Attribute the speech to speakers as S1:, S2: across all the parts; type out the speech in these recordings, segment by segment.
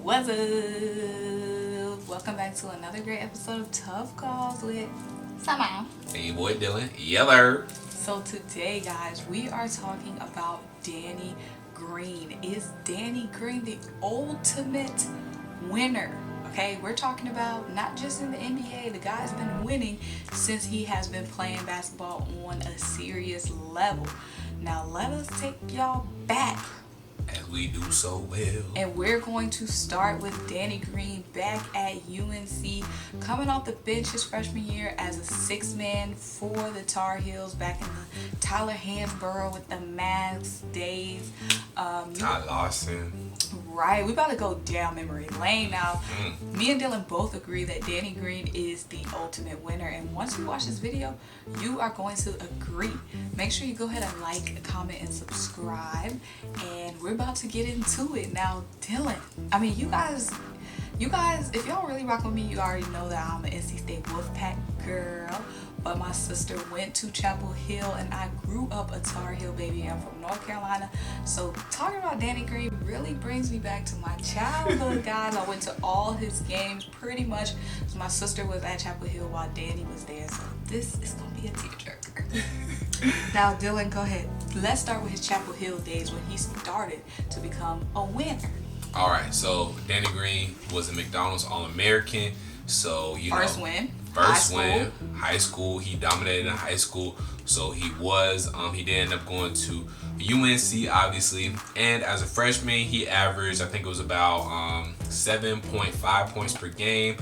S1: What's up? Welcome back to another great episode of Tough Calls with Sama.
S2: Hey, your boy Dylan. Yeller.
S1: So today, guys, we are talking about Danny Green. Is Danny Green the ultimate winner? Okay, we're talking about not just in the NBA. The guy's been winning since he has been playing basketball on a serious level. Now, let us take y'all back.
S2: As we do so well.
S1: And we're going to start with Danny Green back at UNC, coming off the bench his freshman year as a sixth man for the Tar Heels back in the Tyler Hansborough with the Mavs days.
S2: Ty Lawson.
S1: Right, we about to go down memory lane now. Me and Dylan both agree that Danny Green is the ultimate winner, and once you watch this video, you are going to agree. Make sure you go ahead and like, comment, and subscribe, and we're about to get into it. Now, Dylan, I mean, you guys, if y'all really rock with me, you already know that I'm an NC State Wolfpack girl. But my sister went to Chapel Hill, and I grew up a Tar Heel baby. I'm from North Carolina. So talking about Danny Green really brings me back to my childhood, guys. I went to all his games pretty much. So my sister was at Chapel Hill while Danny was there. So this is going to be a tearjerker. Now, Dylan, go ahead. Let's start with his Chapel Hill days when he started to become a winner.
S2: All right, so Danny Green was a McDonald's All-American. So,
S1: First win.
S2: High school. He dominated in high school. So he did end up going to UNC, obviously. And as a freshman, he averaged, I think it was about 7.5 points per game,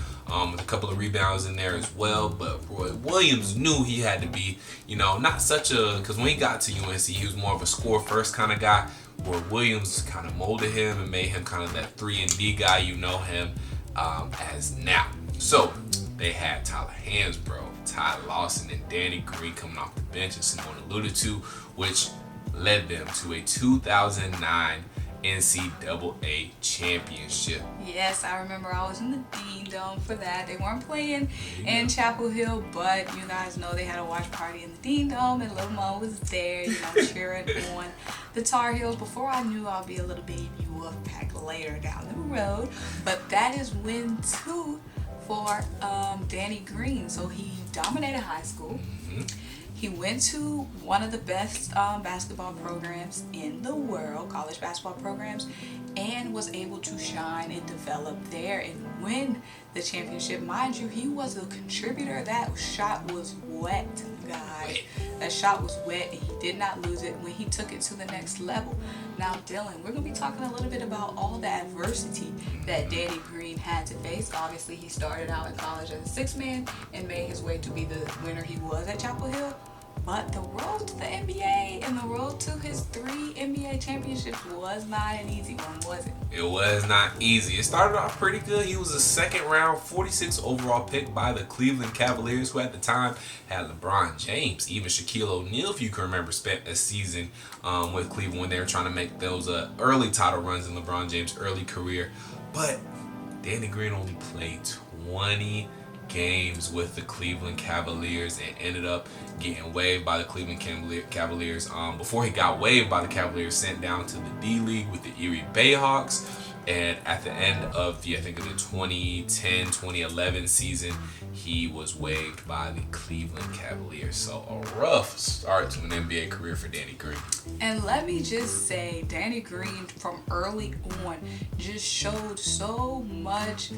S2: with a couple of rebounds in there as well. But Roy Williams knew he had to be, not such a, because when he got to UNC, he was more of a score first kind of guy. Roy Williams kind of molded him and made him kind of that 3-and-D guy you know him as now. So they had Tyler Hansborough, Ty Lawson, and Danny Green coming off the bench, as Simone alluded to, which led them to a 2009 NCAA championship.
S1: Yes, I remember I was in the Dean Dome for that. They weren't playing in Chapel Hill, but you guys know they had a watch party in the Dean Dome, and Lil Mo was there, cheering on the Tar Heels. Before I knew I'll be a little baby Wolfpack later down the road, but that is win 2 for Danny Green. So he dominated high school. He went to one of the best basketball programs in the world, college basketball programs, and was able to shine and develop there and win the championship. Mind you, he was a contributor. That shot was wet, guys. That shot was wet, and he did not lose it when he took it to the next level. Now, Dylan, we're going to be talking a little bit about all the adversity that Danny Green had to face. Obviously, he started out in college as a sixth man and made his way to be the winner he was at Chapel Hill. But the road to the NBA and the road to his 3 NBA championships was not an easy one, was it?
S2: It was not easy. It started off pretty good. He was a second round, 46 overall pick by the Cleveland Cavaliers, who at the time had LeBron James. Even Shaquille O'Neal, if you can remember, spent a season with Cleveland when they were trying to make those early title runs in LeBron James' early career. But Danny Green only played 20 games with the Cleveland Cavaliers and ended up getting waived by the Cleveland Cavaliers. Before he got waived by the Cavaliers, sent down to the D-League with the Erie Bayhawks. And at the end of the 2010-2011 season, he was waived by the Cleveland Cavaliers. So a rough start to an NBA career for Danny Green.
S1: And let me just say, Danny Green from early on just showed so much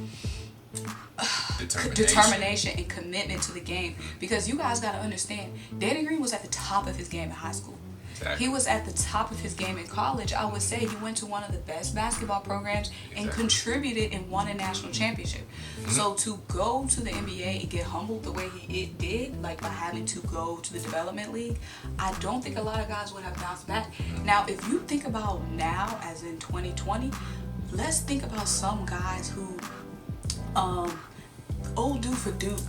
S1: determination and commitment to the game, because you guys got to understand, Danny Green was at the top of his game in high school. Exactly. He was at the top of his game in college. I would say he went to one of the best basketball programs and contributed and won a national championship. So to go to the NBA and get humbled the way he did, like by having to go to the development league, I don't think a lot of guys would have bounced back. Now, if you think about now, as in 2020, let's think about some guys who old dude for Duke.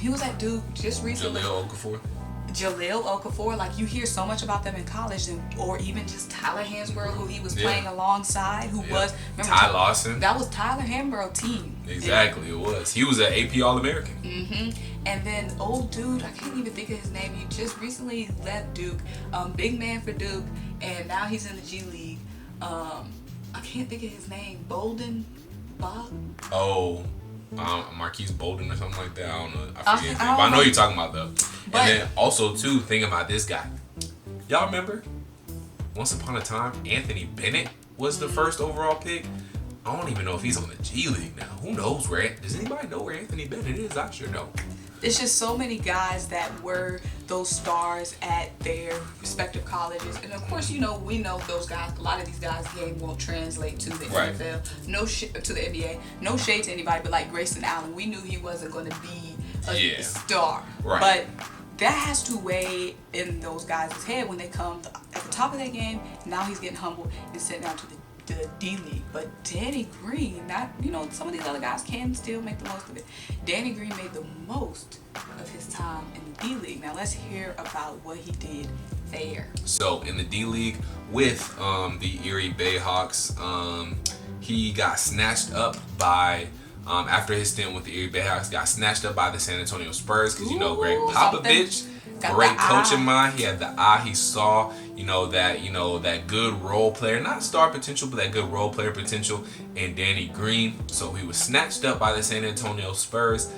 S1: He was at Duke just recently. Jahlil Okafor. Like, you hear so much about them in college, or even just Tyler Hansborough, who he was playing alongside, who was
S2: Ty Lawson.
S1: That was Tyler Hansborough team.
S2: Exactly, it was. He was an AP All-American.
S1: And then old dude, I can't even think of his name. He just recently left Duke. Big man for Duke, and now he's in the G League. I can't think of his name. Bolden. Bob?
S2: Oh, Marquise Bolden or something like that. I don't know. I forget his name.
S1: I
S2: But I know
S1: don't
S2: you're talking about though.
S1: But-
S2: And then also too, thinking about this guy. Y'all remember? Once upon a time, Anthony Bennett was the first overall pick. I don't even know if he's on the G League now. Who knows where? Does anybody know where Anthony Bennett is? I sure don't.
S1: It's just so many guys that were those stars at their respective colleges, and of course, you know, we know those guys. A lot of these guys' game won't translate to the
S2: Right.
S1: NFL, to the NBA. No shade to anybody, but like Grayson Allen, we knew he wasn't going to be a star.
S2: Right.
S1: But that has to weigh in those guys' head when they come at the top of their game. Now he's getting humbled and sent down to the D League. But Danny Green, not, you know, some of these other guys can still make the most of it. Danny Green made the most of his time in the D League. Now let's hear about what he did there.
S2: So in the D League with the Erie Bayhawks, he got snatched up by after his stint with the Erie Bayhawks, got snatched up by the San Antonio Spurs because you know Greg
S1: Ooh,
S2: Popovich,
S1: got
S2: great
S1: the
S2: coaching
S1: eye.
S2: mind. He had the eye. He saw that good role player, not star potential, but that good role player potential in Danny Green. So he was snatched up by the San Antonio Spurs.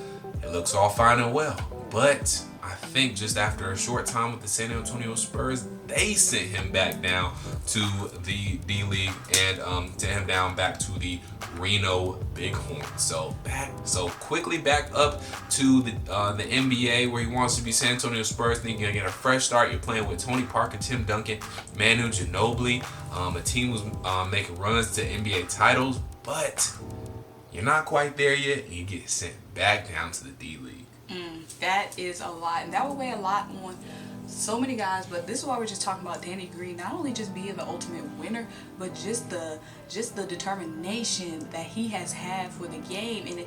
S2: It looks all fine and well, but I think just after a short time with the San Antonio Spurs, they sent him back down to the D League and sent him down back to the Reno Bighorns. So quickly back up to the NBA where he wants to be San Antonio Spurs. Then you're gonna get a fresh start. You're playing with Tony Parker, Tim Duncan, Manu Ginobili. A team was making runs to NBA titles, but you're not quite there yet, and you get sent back down to the D League.
S1: That is a lot, and that would weigh a lot on so many guys. But this is why we're just talking about Danny Green, not only just being the ultimate winner, but just the determination that he has had for the game. And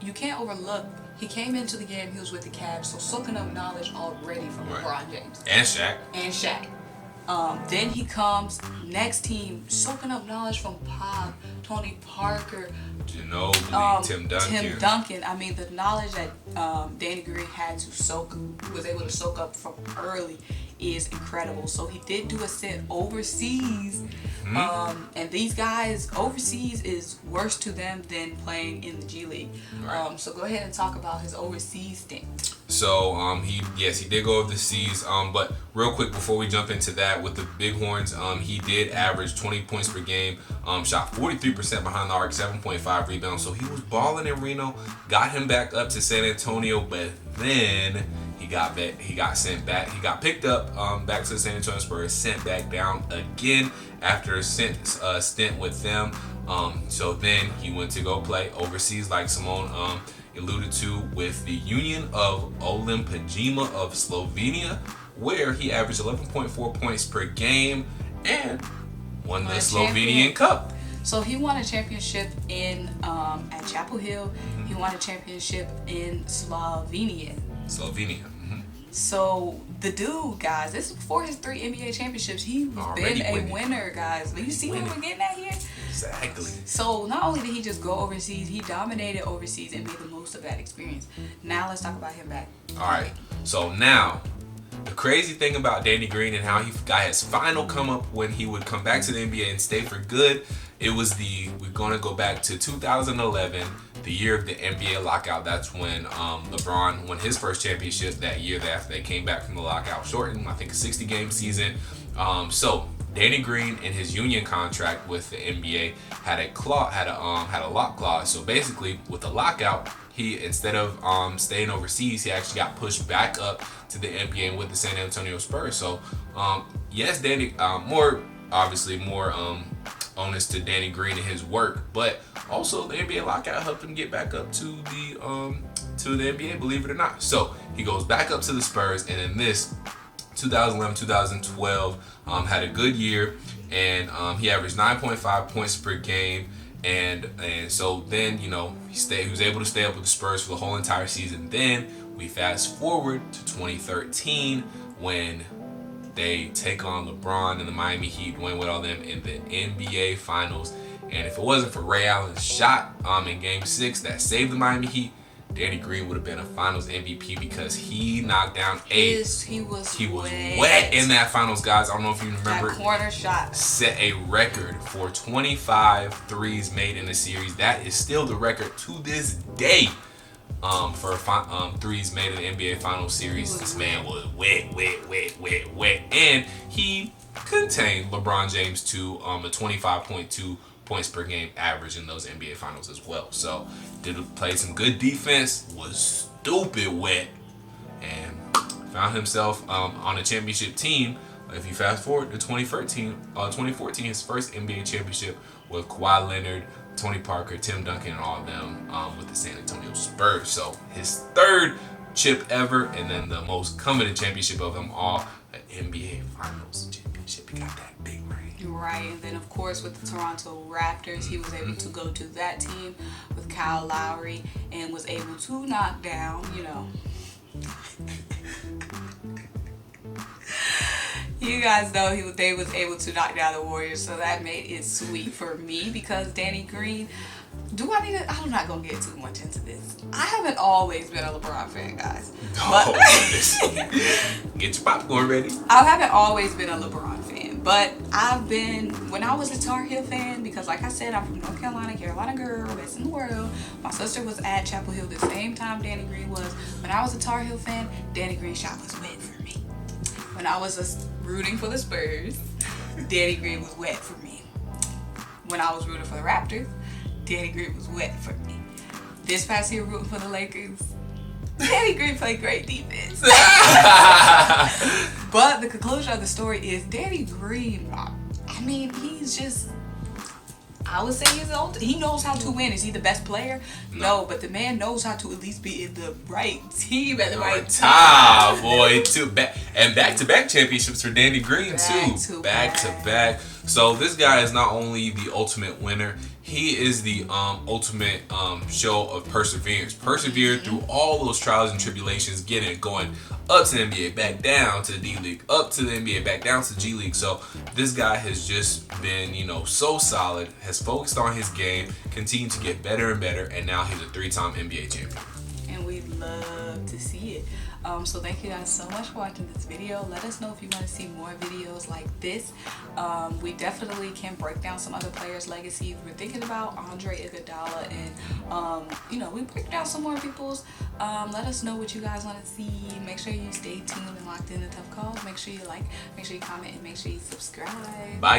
S1: you can't overlook, he came into the game, he was with the Cavs, so soaking up knowledge already from
S2: Right.
S1: LeBron James
S2: And Shaq.
S1: and Shaq. Then he comes next team, soaking up knowledge from Pop, Tony Parker,
S2: Ginobili, Tim Duncan.
S1: I mean, the knowledge that Danny Green was able to soak up from early is incredible. So he did do a stint overseas, and these guys overseas is worse to them than playing in the G League.
S2: Right.
S1: So go ahead and talk about his overseas stint.
S2: So he did go overseas. But real quick before we jump into that, with the Bighorns, he did average 20 points per game, shot 43% behind the arc, 7.5 rebounds. So he was balling in Reno, got him back up to San Antonio, but then he got sent back. He got picked up back to the San Antonio Spurs, sent back down again after a stint with them. So then he went to go play overseas, like Simone alluded to, with the Union of Olimpijima of Slovenia, where he averaged 11.4 points per game and won the Slovenian Cup.
S1: So he won a championship at Chapel Hill. He won a championship in Slovenia. So the dude, guys, this is before his 3 NBA championships. He's
S2: Already
S1: been a
S2: winning.
S1: winner, guys. You see what we're getting at here?
S2: Exactly.
S1: So not only did he just go overseas, he dominated overseas and made the most of that experience. Now let's talk about him back.
S2: All right. So now, the crazy thing about Danny Green and how he got his final come up when he would come back to the NBA and stay for good, we're going to go back to 2011, the year of the NBA lockout. That's when LeBron won his first championship that year after they came back from the lockout, shortened, I think, a 60-game season. So Danny Green in his union contract with the NBA had a lock clause. So basically, with the lockout, he, instead of staying overseas, he actually got pushed back up to the NBA with the San Antonio Spurs. So yes, Danny, more onus to Danny Green and his work, but also the NBA lockout helped him get back up to the NBA, believe it or not. So he goes back up to the Spurs, and in this 2011-2012 had a good year, and he averaged 9.5 points per game, and so then he was able to stay up with the Spurs for the whole entire season. Then we fast forward to 2013 when they take on LeBron and the Miami Heat, win with all them in the NBA Finals. And if it wasn't for Ray Allen's shot in Game 6 that saved the Miami Heat, Danny Green would have been a Finals MVP because he knocked down 8.
S1: He was
S2: wet in that Finals, guys. I don't know if you remember.
S1: That corner shot
S2: Set a record for 25 threes made in a series. That is still the record to this day. For threes made in the NBA Finals series. This man was wet. And he contained LeBron James to a 25.2 points per game average in those NBA Finals as well. So did play some good defense, was stupid wet, and found himself on a championship team. If you fast forward to 2014, his first NBA championship with Kawhi Leonard, Tony Parker, Tim Duncan, and all of them with the San Antonio Spurs. So his third chip ever, and then the most coveted championship of them all, an NBA Finals championship. He got that big ring.
S1: Right, and then of course with the Toronto Raptors, he was able to go to that team with Kyle Lowry and was able to knock down, you guys know they was able to knock down the Warriors, so that made it sweet for me because Danny Green. I'm not gonna get too much into this. I haven't always been a LeBron fan, guys.
S2: Get your popcorn ready.
S1: I haven't always been a LeBron fan, but I've been, when I was a Tar Heel fan, because like I said, I'm from North Carolina, Carolina girl, best in the world. My sister was at Chapel Hill the same time Danny Green was. When I was a Tar Heel fan, Danny Green shot was wet for me. When I was rooting for the Spurs, Danny Green was wet for me. When I was rooting for the Raptors, Danny Green was wet for me. This past year rooting for the Lakers, Danny Green played great defense. But the conclusion of the story is Danny Green, I mean, he's just, I would say he knows how to win. Is he the best player? No, but the man knows how to at least be in the right team at the right time.
S2: Boy, back-to-back championships for Danny Green too. Back to back. So this guy is not only the ultimate winner, he is the ultimate show of perseverance. Persevered through all those trials and tribulations, going up to the NBA, back down to the D League, up to the NBA, back down to the G League. So this guy has just been, so solid, has focused on his game, continued to get better and better, and now he's a 3-time NBA champion.
S1: And we love to see it. So thank you guys so much for watching this video. Let us know if you want to see more videos like this. We definitely can break down some other players' legacies. We're thinking about Andre Iguodala, and we break down some more people's. Let us know what you guys want to see. Make sure you stay tuned and locked in to Tough Calls. Make sure you like, make sure you comment, and make sure you subscribe.
S2: Bye.